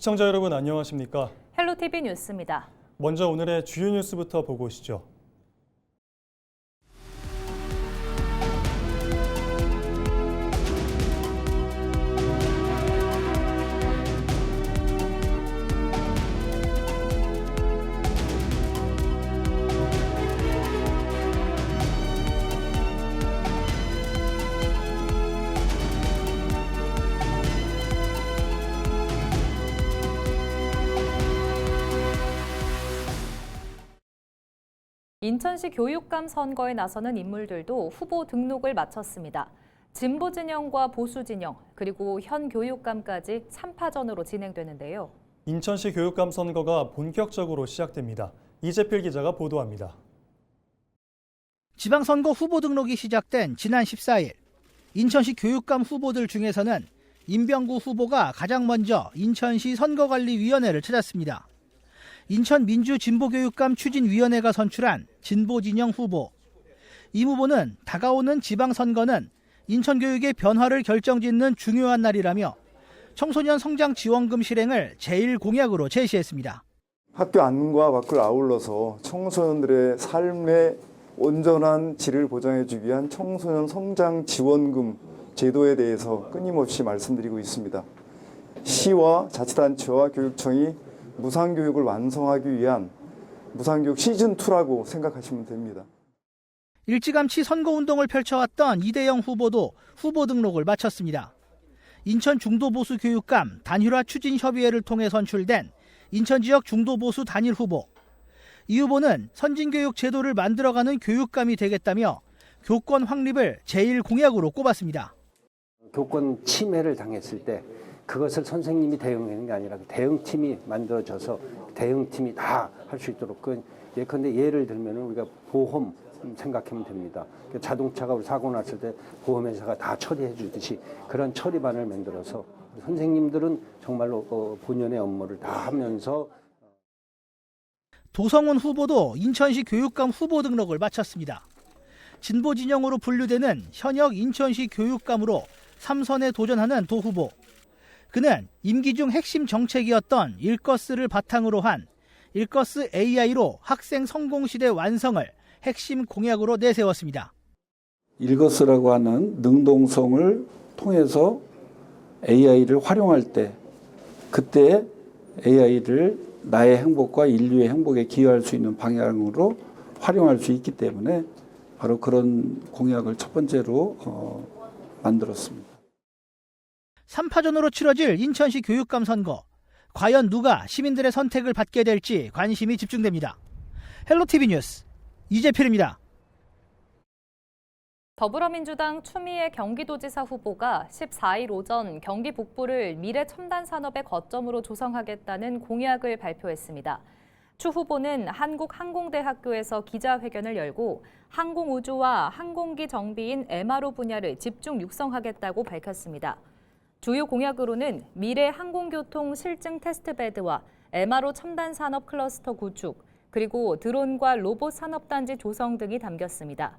시청자 여러분 안녕하십니까? 헬로티비 뉴스입니다. 먼저 오늘의 주요 뉴스부터 보고 오시죠. 인천시 교육감 선거에 나서는 인물들도 후보 등록을 마쳤습니다. 진보 진영과 보수 진영, 그리고 현 교육감까지 3파전으로 진행되는데요. 인천시 교육감 선거가 본격적으로 시작됩니다. 이재필 기자가 보도합니다. 지방선거 후보 등록이 시작된 지난 14일, 인천시 교육감 후보들 중에서는 임병구 후보가 가장 먼저 인천시 선거관리위원회를 찾았습니다. 인천 민주진보교육감 추진위원회가 선출한 진보진영 후보. 이 후보는 다가오는 지방선거는 인천교육의 변화를 결정짓는 중요한 날이라며 청소년 성장지원금 실행을 제1공약으로 제시했습니다. 학교 안과 밖을 아울러서 청소년들의 삶의 온전한 질을 보장해주기 위한 청소년 성장지원금 제도에 대해서 끊임없이 말씀드리고 있습니다. 시와 자치단체와 교육청이 무상교육을 완성하기 위한 무상교육 시즌2라고 생각하시면 됩니다. 일찌감치 선거운동을 펼쳐왔던 이대영 후보도 후보 등록을 마쳤습니다. 인천 중도보수 교육감 단일화 추진협의회를 통해 선출된 인천 지역 중도보수 단일 후보. 이 후보는 선진교육 제도를 만들어가는 교육감이 되겠다며 교권 확립을 제1공약으로 꼽았습니다. 교권 침해를 당했을 때 그것을 선생님이 대응하는 게 아니라 대응팀이 만들어져서 대응팀이 다 할 수 있도록 예컨대 예를 들면 우리가 보험 생각하면 됩니다. 자동차가 사고 났을 때 보험회사가 다 처리해 주듯이 그런 처리반을 만들어서 선생님들은 정말로 본연의 업무를 다 하면서. 도성훈 후보도 인천시 교육감 후보 등록을 마쳤습니다. 진보 진영으로 분류되는 현역 인천시 교육감으로 3선에 도전하는 도 후보. 그는 임기 중 핵심 정책이었던 일거스를 바탕으로 한 일거스 AI로 학생 성공시대 완성을 핵심 공약으로 내세웠습니다. 일거스라고 하는 능동성을 통해서 AI를 활용할 때 그때 AI를 나의 행복과 인류의 행복에 기여할 수 있는 방향으로 활용할 수 있기 때문에 바로 그런 공약을 첫 번째로 만들었습니다. 3파전으로 치러질 인천시 교육감 선거. 과연 누가 시민들의 선택을 받게 될지 관심이 집중됩니다. 헬로티비 뉴스 이재필입니다. 더불어민주당 추미애 경기도지사 후보가 14일 오전 경기 북부를 미래첨단산업의 거점으로 조성하겠다는 공약을 발표했습니다. 추 후보는 한국항공대학교에서 기자회견을 열고 항공우주와 항공기 정비인 MRO 분야를 집중 육성하겠다고 밝혔습니다. 주요 공약으로는 미래 항공교통 실증 테스트베드와 MRO 첨단 산업 클러스터 구축, 그리고 드론과 로봇 산업단지 조성 등이 담겼습니다.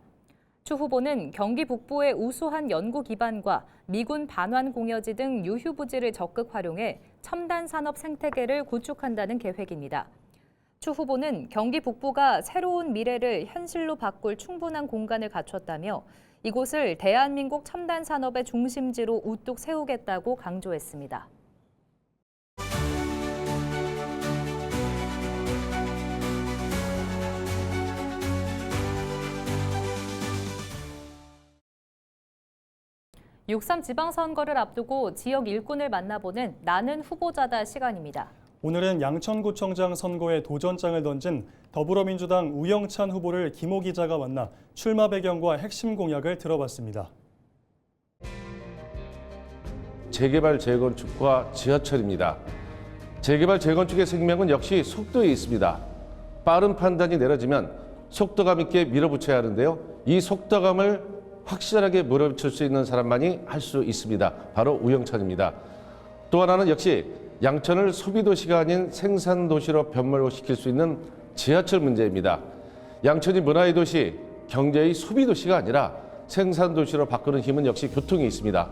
추 후보는 경기 북부의 우수한 연구 기반과 미군 반환 공여지 등 유휴 부지를 적극 활용해 첨단 산업 생태계를 구축한다는 계획입니다. 추 후보는 경기 북부가 새로운 미래를 현실로 바꿀 충분한 공간을 갖췄다며 이곳을 대한민국 첨단 산업의 중심지로 우뚝 세우겠다고 강조했습니다. (6.3) 지방선거를 앞두고 지역 일꾼을 만나보는 나는 후보자다 시간입니다. 오늘은 양천구청장 선거에 도전장을 던진 더불어민주당 우영찬 후보를 김호 기자가 만나 출마 배경과 핵심 공약을 들어봤습니다. 재개발 재건축과 지하철입니다. 재개발 재건축의 생명은 역시 속도에 있습니다. 빠른 판단이 내려지면 속도감 있게 밀어붙여야 하는데요. 이 속도감을 확실하게 밀어붙일 수 있는 사람만이 할 수 있습니다. 바로 우영찬입니다. 또 하나는 역시 양천을 소비도시가 아닌 생산도시로 변모시킬 수 있는 지하철 문제입니다. 양천이 문화의 도시, 경제의 소비도시가 아니라 생산도시로 바꾸는 힘은 역시 교통이 있습니다.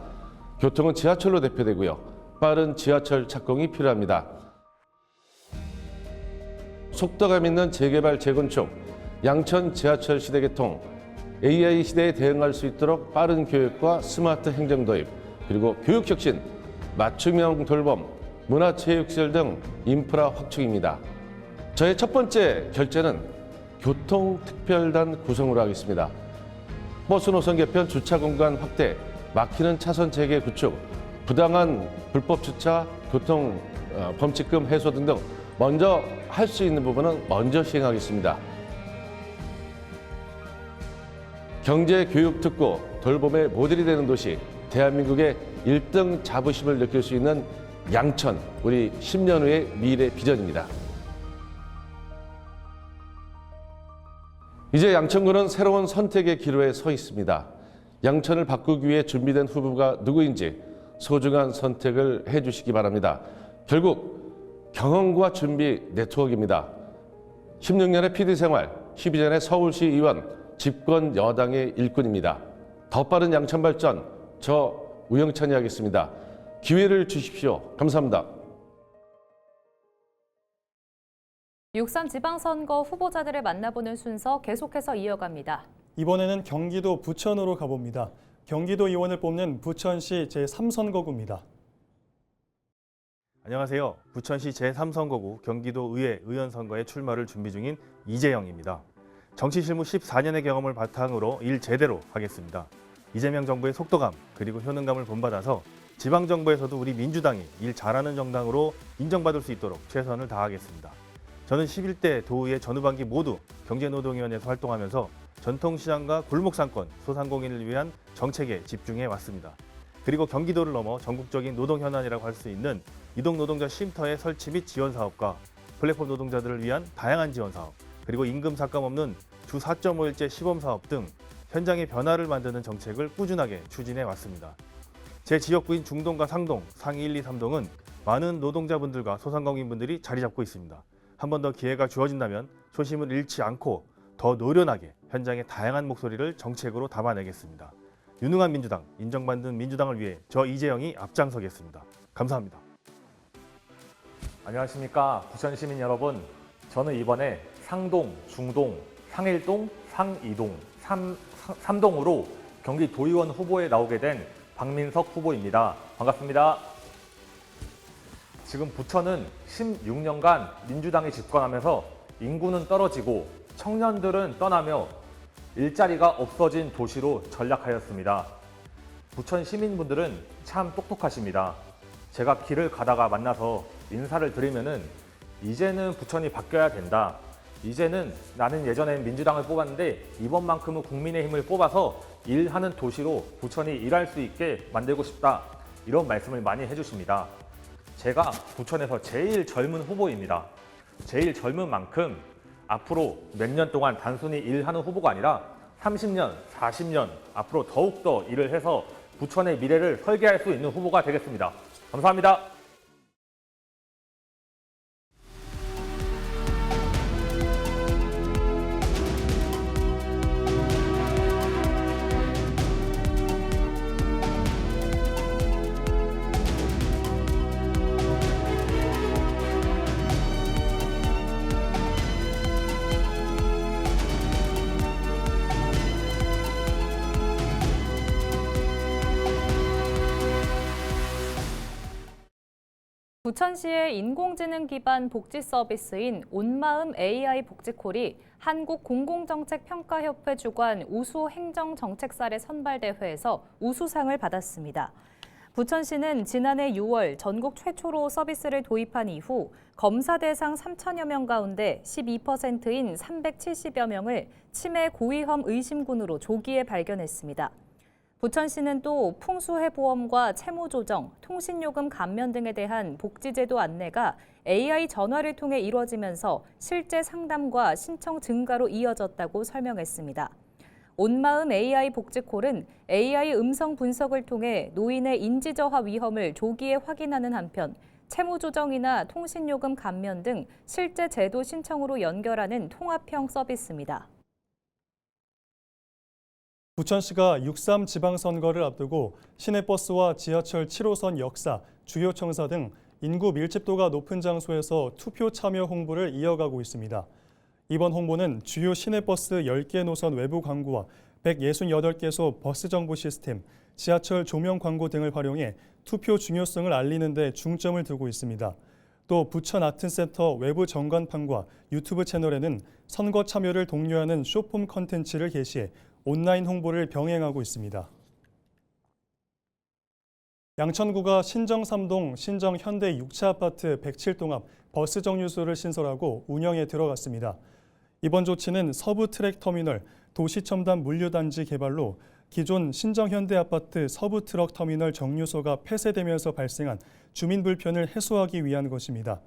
교통은 지하철로 대표되고요. 빠른 지하철 착공이 필요합니다. 속도감 있는 재개발, 재건축, 양천 지하철 시대 개통, AI 시대에 대응할 수 있도록 빠른 교육과 스마트 행정 도입, 그리고 교육혁신, 맞춤형 돌봄, 문화체육시설 등 인프라 확충입니다. 저의 첫 번째 결제는 교통특별단 구성으로 하겠습니다. 버스 노선 개편, 주차 공간 확대, 막히는 차선 재개 구축, 부당한 불법 주차, 교통 범칙금 해소 등등 먼저 할 수 있는 부분은 먼저 시행하겠습니다. 경제 교육 특구, 돌봄의 모델이 되는 도시, 대한민국의 1등 자부심을 느낄 수 있는 양천, 우리 10년 후의 미래 비전입니다. 이제 양천구는 새로운 선택의 기로에 서 있습니다. 양천을 바꾸기 위해 준비된 후보가 누구인지 소중한 선택을 해주시기 바랍니다. 결국 경험과 준비 네트워크입니다. 16년의 PD 생활, 12년의 서울시 의원, 집권 여당의 일꾼입니다. 더 빠른 양천 발전, 저 우영찬이 하겠습니다. 기회를 주십시오. 감사합니다. 6.3 지방선거 후보자들을 만나보는 순서 계속해서 이어갑니다. 이번에는 경기도 부천으로 가봅니다. 경기도 의원을 뽑는 부천시 제3선거구입니다. 안녕하세요. 부천시 제3선거구 경기도의회 의원 선거에 출마를 준비 중인 이재영입니다. 정치 실무 14년의 경험을 바탕으로 일 제대로 하겠습니다. 이재명 정부의 속도감 그리고 효능감을 본받아서 지방정부에서도 우리 민주당이 일 잘하는 정당으로 인정받을 수 있도록 최선을 다하겠습니다. 저는 11대 도의회 전후반기 모두 경제노동위원회에서 활동하면서 전통시장과 골목상권, 소상공인을 위한 정책에 집중해 왔습니다. 그리고 경기도를 넘어 전국적인 노동현안이라고 할 수 있는 이동노동자 쉼터의 설치 및 지원 사업과 플랫폼 노동자들을 위한 다양한 지원 사업, 그리고 임금 삭감 없는 주 4.5일제 시범 사업 등 현장의 변화를 만드는 정책을 꾸준하게 추진해 왔습니다. 제 지역구인 중동과 상동, 상위 1, 2, 3동은 많은 노동자분들과 소상공인분들이 자리 잡고 있습니다. 한 번 더 기회가 주어진다면 초심을 잃지 않고 더 노련하게 현장의 다양한 목소리를 정책으로 담아내겠습니다. 유능한 민주당, 인정받는 민주당을 위해 저 이재영이 앞장서겠습니다. 감사합니다. 안녕하십니까 부천 시민 여러분. 저는 이번에 상동, 중동, 상일동, 상이동, 삼동으로 경기도의원 후보에 나오게 된 박민석 후보입니다. 반갑습니다. 지금 부천은 16년간 민주당이 집권하면서 인구는 떨어지고 청년들은 떠나며 일자리가 없어진 도시로 전락하였습니다. 부천 시민분들은 참 똑똑하십니다. 제가 길을 가다가 만나서 인사를 드리면은 이제는 부천이 바뀌어야 된다. 이제는 나는 예전엔 민주당을 뽑았는데 이번만큼은 국민의힘을 뽑아서 일하는 도시로 부천이 일할 수 있게 만들고 싶다. 이런 말씀을 많이 해주십니다. 제가 부천에서 제일 젊은 후보입니다. 제일 젊은 만큼 앞으로 몇 년 동안 단순히 일하는 후보가 아니라 30년, 40년 앞으로 더욱더 일을 해서 부천의 미래를 설계할 수 있는 후보가 되겠습니다. 감사합니다. 부천시의 인공지능 기반 복지 서비스인 온마음 AI 복지콜이 한국공공정책평가협회 주관 우수 행정정책사례 선발대회에서 우수상을 받았습니다. 부천시는 지난해 6월 전국 최초로 서비스를 도입한 이후 검사 대상 3천여 명 가운데 12%인 370여 명을 치매 고위험 의심군으로 조기에 발견했습니다. 부천시는 또 풍수해보험과 채무조정, 통신요금 감면 등에 대한 복지제도 안내가 AI 전화를 통해 이뤄지면서 실제 상담과 신청 증가로 이어졌다고 설명했습니다. 온마음 AI 복지콜은 AI 음성 분석을 통해 노인의 인지저하 위험을 조기에 확인하는 한편 채무조정이나 통신요금 감면 등 실제 제도 신청으로 연결하는 통합형 서비스입니다. 부천시가 6.3 지방선거를 앞두고 시내버스와 지하철 7호선 역사, 주요 청사 등 인구 밀집도가 높은 장소에서 투표 참여 홍보를 이어가고 있습니다. 이번 홍보는 주요 시내버스 10개 노선 외부 광고와 168개소 버스 정보 시스템, 지하철 조명 광고 등을 활용해 투표 중요성을 알리는 데 중점을 두고 있습니다. 또 부천 아트센터 외부 전광판과 유튜브 채널에는 선거 참여를 독려하는 쇼폼 컨텐츠를 게시해 온라인 홍보를 병행하고 있습니다. 양천구가 신정 3동 신정 현대 6차 아파트 107동 앞 버스 정류소를 신설하고 운영에 들어갔습니다. 이번 조치는 서부 트랙 터미널 도시첨단 물류단지 개발로 기존 신정 현대 아파트 서부 트럭 터미널 정류소가 폐쇄되면서 발생한 주민 불편을 해소하기 위한 것입니다.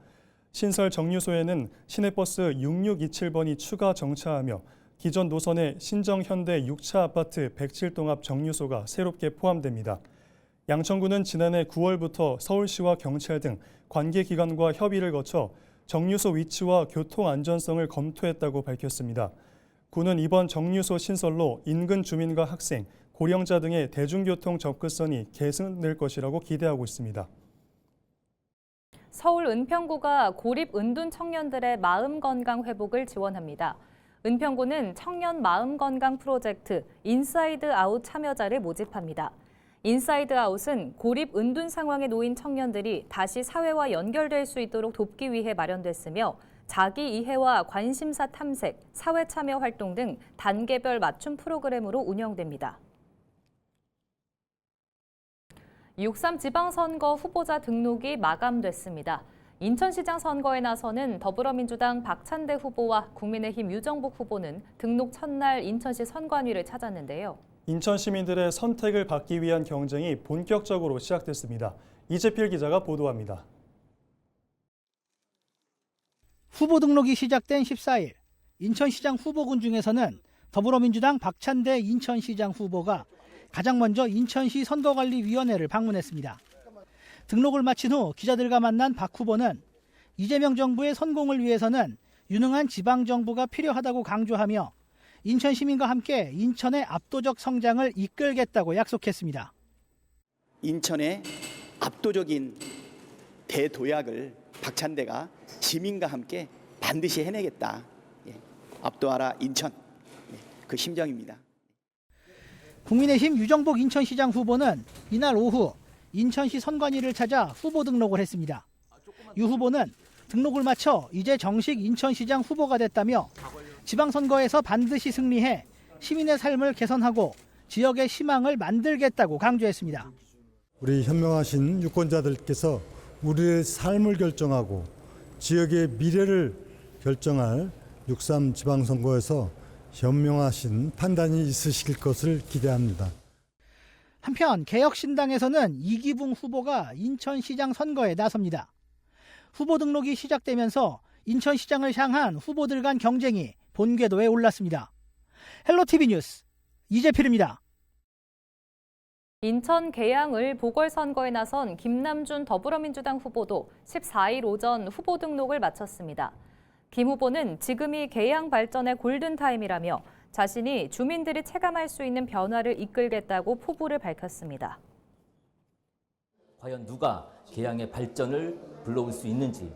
신설 정류소에는 시내버스 6627번이 추가 정차하며 기존 노선의 신정 현대 6차 아파트 107동 앞 정류소가 새롭게 포함됩니다. 양천구는 지난해 9월부터 서울시와 경찰 등 관계기관과 협의를 거쳐 정류소 위치와 교통 안전성을 검토했다고 밝혔습니다. 구는 이번 정류소 신설로 인근 주민과 학생, 고령자 등의 대중교통 접근성이 개선될 것이라고 기대하고 있습니다. 서울 은평구가 고립 은둔 청년들의 마음 건강 회복을 지원합니다. 은평구는 청년 마음 건강 프로젝트 인사이드 아웃 참여자를 모집합니다. 인사이드 아웃은 고립 은둔 상황에 놓인 청년들이 다시 사회와 연결될 수 있도록 돕기 위해 마련됐으며 자기 이해와 관심사 탐색, 사회 참여 활동 등 단계별 맞춤 프로그램으로 운영됩니다. 6.3 지방선거 후보자 등록이 마감됐습니다. 인천시장 선거에 나서는 더불어민주당 박찬대 후보와 국민의힘 유정복 후보는 등록 첫날 인천시 선관위를 찾았는데요. 인천 시민들의 선택을 받기 위한 경쟁이 본격적으로 시작됐습니다. 이재필 기자가 보도합니다. 후보 등록이 시작된 14일, 인천시장 후보군 중에서는 더불어민주당 박찬대 인천시장 후보가 가장 먼저 인천시 선거관리위원회를 방문했습니다. 등록을 마친 후 기자들과 만난 박 후보는 이재명 정부의 성공을 위해서는 유능한 지방정부가 필요하다고 강조하며 인천 시민과 함께 인천의 압도적 성장을 이끌겠다고 약속했습니다. 인천의 압도적인 대도약을 박찬대가 시민과 함께 반드시 해내겠다. 압도하라 인천. 그 심정입니다. 국민의힘 유정복 인천시장 후보는 이날 오후 인천시 선관위를 찾아 후보 등록을 했습니다. 유 후보는 등록을 마쳐 이제 정식 인천시장 후보가 됐다며 지방선거에서 반드시 승리해 시민의 삶을 개선하고 지역의 희망을 만들겠다고 강조했습니다. 우리 현명하신 유권자들께서 우리의 삶을 결정하고 지역의 미래를 결정할 6.3 지방선거에서 현명하신 판단이 있으실 것을 기대합니다. 한편 개혁신당에서는 이기붕 후보가 인천시장 선거에 나섭니다. 후보 등록이 시작되면서 인천시장을 향한 후보들 간 경쟁이 본궤도에 올랐습니다. 헬로티비 뉴스 이재필입니다. 인천 계양을 보궐선거에 나선 김남준 더불어민주당 후보도 14일 오전 후보 등록을 마쳤습니다. 김 후보는 지금이 계양 발전의 골든타임이라며 자신이 주민들이 체감할 수 있는 변화를 이끌겠다고 포부를 밝혔습니다. 과연 누가 계양의 발전을 불러올 수 있는지,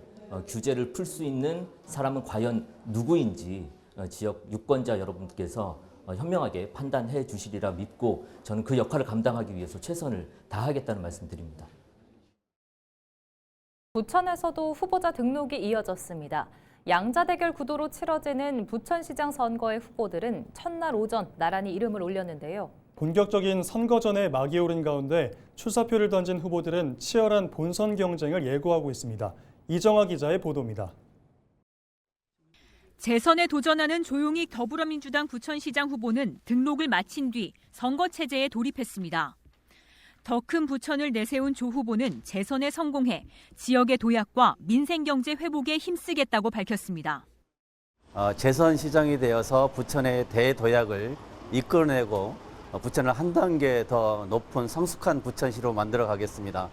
규제를 풀 수 있는 사람은 과연 누구인지 지역 유권자 여러분께서 현명하게 판단해 주시리라 믿고 저는 그 역할을 감당하기 위해서 최선을 다하겠다는 말씀드립니다. 부천에서도 후보자 등록이 이어졌습니다. 양자대결 구도로 치러지는 부천시장 선거의 후보들은 첫날 오전 나란히 이름을 올렸는데요. 본격적인 선거 전에 막이 오른 가운데 출사표를 던진 후보들은 치열한 본선 경쟁을 예고하고 있습니다. 이정아 기자의 보도입니다. 재선에 도전하는 조용익 더불어민주당 부천시장 후보는 등록을 마친 뒤 선거 체제에 돌입했습니다. 더 큰 부천을 내세운 조 후보는 재선에 성공해 지역의 도약과 민생경제 회복에 힘쓰겠다고 밝혔습니다. 재선 시장이 되어서 부천의 대도약을 이끌어내고 부천을 한 단계 더 높은 성숙한 부천시로 만들어 가겠습니다.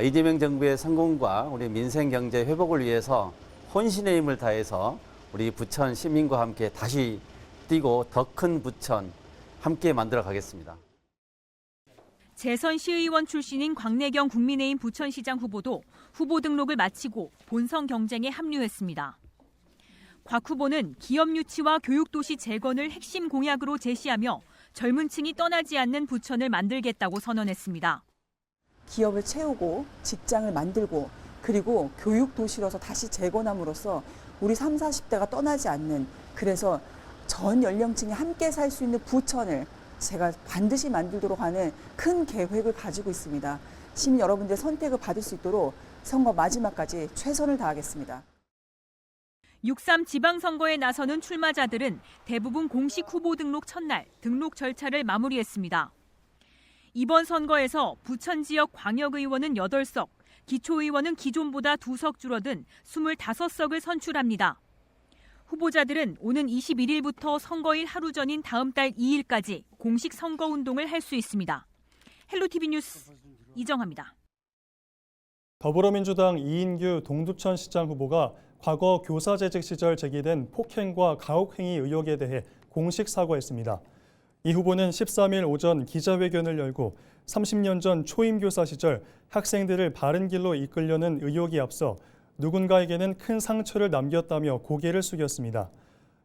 이재명 정부의 성공과 우리 민생경제 회복을 위해서 혼신의 힘을 다해서 우리 부천 시민과 함께 다시 뛰고 더 큰 부천 함께 만들어 가겠습니다. 재선 시의원 출신인 광내경 국민의힘 부천시장 후보도 후보 등록을 마치고 본선 경쟁에 합류했습니다. 곽 후보는 기업 유치와 교육도시 재건을 핵심 공약으로 제시하며 젊은 층이 떠나지 않는 부천을 만들겠다고 선언했습니다. 기업을 채우고 직장을 만들고 그리고 교육도시로서 다시 재건함으로써 우리 30, 40대가 떠나지 않는, 그래서 전 연령층이 함께 살 수 있는 부천을 제가 반드시 만들도록 하는 큰 계획을 가지고 있습니다. 시민 여러분들의 선택을 받을 수 있도록 선거 마지막까지 최선을 다하겠습니다. 6.3 지방선거에 나서는 출마자들은 대부분 공식 후보 등록 첫날 등록 절차를 마무리했습니다. 이번 선거에서 부천 지역 광역의원은 8석, 기초의원은 기존보다 2석 줄어든 25석을 선출합니다. 후보자들은 오는 21일부터 선거일 하루 전인 다음 달 2일까지 공식 선거운동을 할 수 있습니다. 헬로티비 뉴스 이정아입니다. 더불어민주당 이인규 동두천시장 후보가 과거 교사재직 시절 제기된 폭행과 가혹행위 의혹에 대해 공식 사과했습니다. 이 후보는 13일 오전 기자회견을 열고 30년 전 초임교사 시절 학생들을 바른 길로 이끌려는 의혹이 앞서 누군가에게는 큰 상처를 남겼다며 고개를 숙였습니다.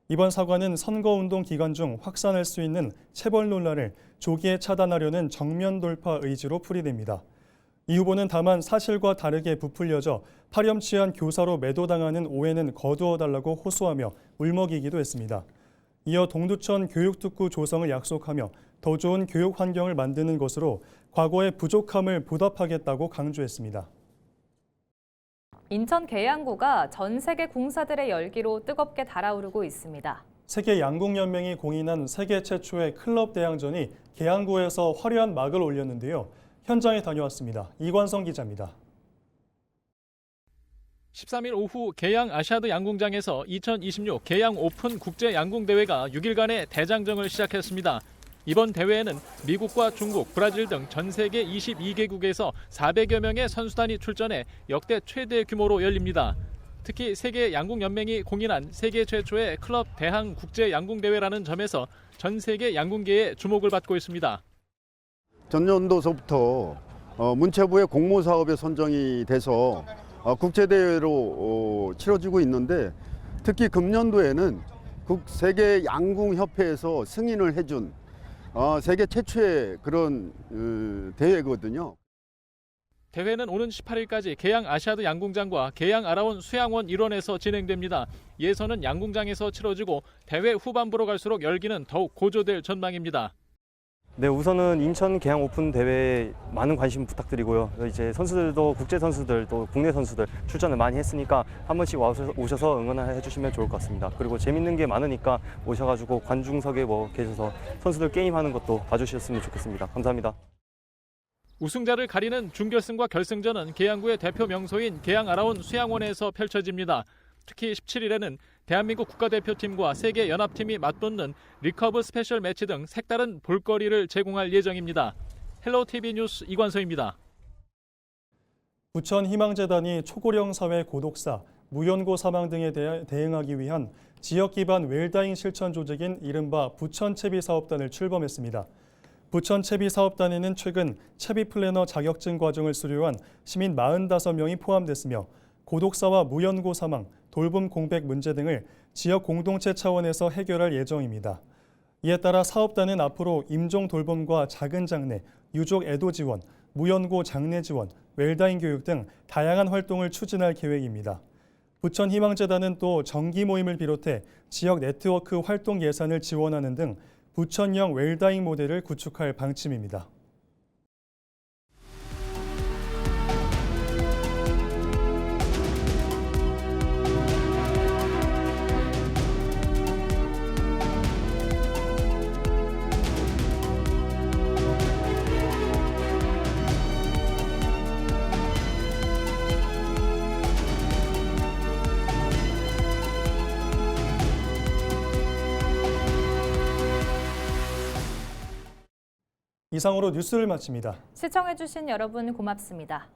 이번 사과는 선거운동 기간 중 확산할 수 있는 체벌 논란을 조기에 차단하려는 정면 돌파 의지로 풀이됩니다. 이 후보는 다만 사실과 다르게 부풀려져 파렴치한 교사로 매도당하는 오해는 거두어달라고 호소하며 울먹이기도 했습니다. 이어 동두천 교육특구 조성을 약속하며 더 좋은 교육 환경을 만드는 것으로 과거의 부족함을 보답하겠다고 강조했습니다. 인천 계양구가 전 세계 궁사들의 열기로 뜨겁게 달아오르고 있습니다. 세계양궁연맹이 공인한 세계 최초의 클럽 대항전이 계양구에서 화려한 막을 올렸는데요. 현장에 다녀왔습니다. 이관성 기자입니다. 13일 오후 계양 아시아드 양궁장에서 2026 계양 오픈 국제 양궁 대회가 6일간의 대장정을 시작했습니다. 이번 대회에는 미국과 중국, 브라질 등 전 세계 22개국에서 400여 명의 선수단이 출전해 역대 최대 규모로 열립니다. 특히 세계 양궁 연맹이 공인한 세계 최초의 클럽 대항 국제 양궁 대회라는 점에서 전 세계 양궁계의 주목을 받고 있습니다. 전년도서부터 문체부의 공모 사업에 선정이 돼서 국제대회로 치러지고 있는데, 특히 금년도에는 세계 양궁협회에서 승인을 해준 세계 최초의 그런 대회거든요. 대회는 오는 18일까지 계양 아시아드 양궁장과 계양 아라온 수양원 일원에서 진행됩니다. 예선은 양궁장에서 치러지고 대회 후반부로 갈수록 열기는 더욱 고조될 전망입니다. 네, 우선은 인천 계양 오픈 대회에 많은 관심 부탁드리고요. 이제 선수들도 국제 선수들 또 국내 선수들 출전을 많이 했으니까 한 번씩 오셔서 응원해 주시면 좋을 것 같습니다. 그리고 재밌는 게 많으니까 오셔가지고 관중석에 계셔서 선수들 게임하는 것도 봐주셨으면 좋겠습니다. 감사합니다. 우승자를 가리는 준결승과 결승전은 계양구의 대표 명소인 계양 아라온 수양원에서 펼쳐집니다. 특히 17일에는 대한민국 국가대표팀과 세계연합팀이 맞붙는 리커브 스페셜 매치 등 색다른 볼거리를 제공할 예정입니다. 헬로티비 뉴스 이관서입니다. 부천희망재단이 초고령 사회 고독사, 무연고 사망 등에 대응하기 위한 지역 기반 웰다잉 실천 조직인 이른바 부천채비사업단을 출범했습니다. 부천채비사업단에는 최근 채비 플래너 자격증 과정을 수료한 시민 45명이 포함됐으며 고독사와 무연고 사망, 돌봄 공백 문제 등을 지역 공동체 차원에서 해결할 예정입니다. 이에 따라 사업단은 앞으로 임종 돌봄과 작은 장례, 유족 애도 지원, 무연고 장례 지원, 웰다잉 교육 등 다양한 활동을 추진할 계획입니다. 부천희망재단은 또 정기 모임을 비롯해 지역 네트워크 활동 예산을 지원하는 등 부천형 웰다잉 모델을 구축할 방침입니다. 이상으로 뉴스를 마칩니다. 시청해주신 여러분 고맙습니다.